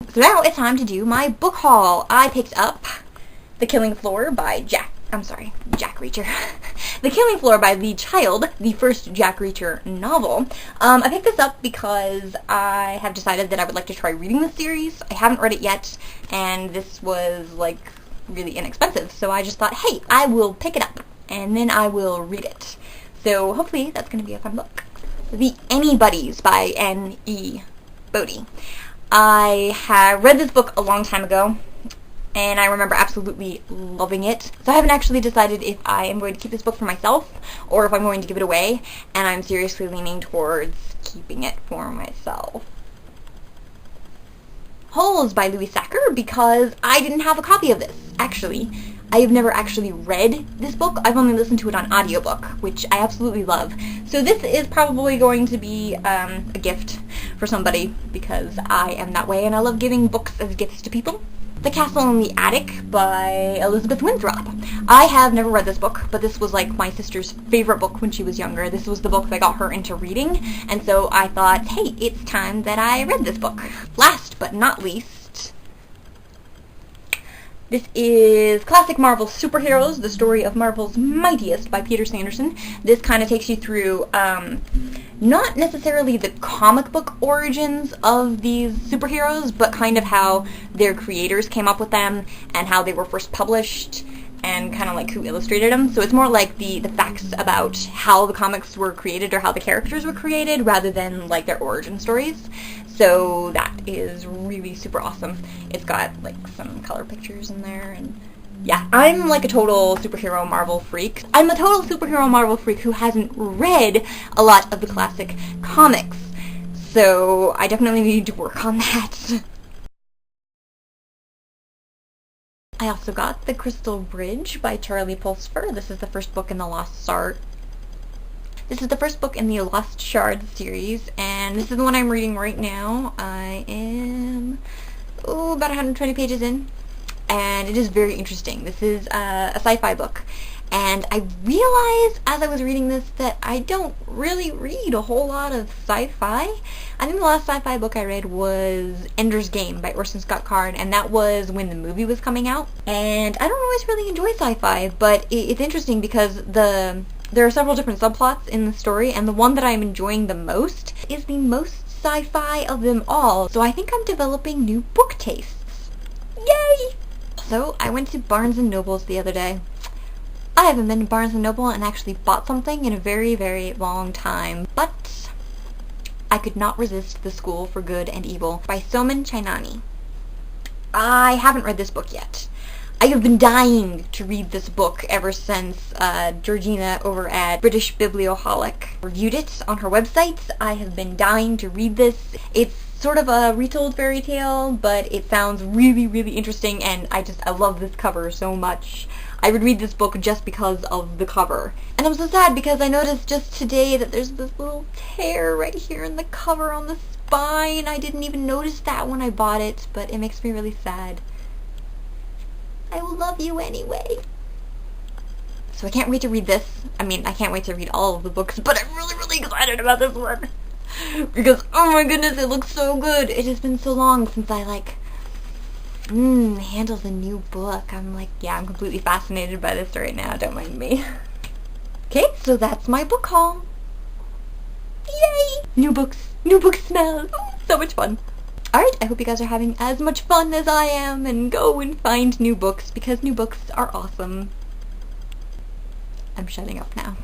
So now it's time to do my book haul. I picked up The Killing Floor by Jack Reacher. The Killing Floor by Lee Child, the first Jack Reacher novel. I picked this up because I have decided that I would like to try reading this series. I haven't read it yet, and this was, like, really inexpensive, so I just thought, hey, I will pick it up, and then I will read it. So hopefully that's going to be a fun book. The Anybody's by N.E. Bodie. I have read this book a long time ago, and I remember absolutely loving it. So I haven't actually decided if I am going to keep this book for myself, or if I'm going to give it away, and I'm seriously leaning towards keeping it for myself. Holes by Louis Sacker, because I didn't have a copy of this, actually. I have never actually read this book. I've only listened to it on audiobook, which I absolutely love. So this is probably going to be a gift for somebody, because I am that way and I love giving books as gifts to people. The Castle in the Attic by Elizabeth Winthrop. I have never read this book, but this was like my sister's favorite book when she was younger. This was the book that got her into reading, and so I thought, hey, it's time that I read this book. Last but not least, this is Classic Marvel Superheroes, the story of Marvel's mightiest by Peter Sanderson. This kind of takes you through, not necessarily the comic book origins of these superheroes, but kind of how their creators came up with them, and how they were first published, and kind of like who illustrated them. So it's more like the facts about how the comics were created or how the characters were created, rather than like their origin stories. So that is really super awesome. It's got like some color pictures in there, and yeah, I'm like a total superhero Marvel freak. I'm a total superhero Marvel freak who hasn't read a lot of the classic comics, so I definitely need to work on that. I also got The Crystal Bridge by Charlie Pulsfer. This is the first book in the Lost Shards series, and this is the one I'm reading right now. I am about 120 pages in, and it is very interesting. This is a sci-fi book, and I realized as I was reading this that I don't really read a whole lot of sci-fi. I think the last sci-fi book I read was Ender's Game by Orson Scott Card, and that was when the movie was coming out. And I don't always really enjoy sci-fi, but it's interesting because there are several different subplots in the story, and the one that I'm enjoying the most is the most sci-fi of them all. So I think I'm developing new book tastes. Yay! So I went to Barnes & Noble's the other day. I haven't been to Barnes & Noble and actually bought something in a very, very long time, but I could not resist The School for Good and Evil by Soman Chainani. I haven't read this book yet. I have been dying to read this book ever since Georgina over at British Biblioholic reviewed it on her website. I have been dying to read this. It's sort of a retold fairy tale, but it sounds really, really interesting, and I love this cover so much. I would read this book just because of the cover. And I'm so sad because I noticed just today that there's this little tear right here in the cover on the spine. I didn't even notice that when I bought it, but it makes me really sad. I will love you anyway. So I can't wait to read this. I mean, I can't wait to read all of the books, but I'm really, really excited about this one. Because, oh my goodness, it looks so good. It has been so long since I, handled a new book. I'm completely fascinated by this right now. Don't mind me. Okay, so that's my book haul. Yay! New book smell. Ooh, so much fun. Alright, I hope you guys are having as much fun as I am, and go and find new books, because new books are awesome. I'm shutting up now.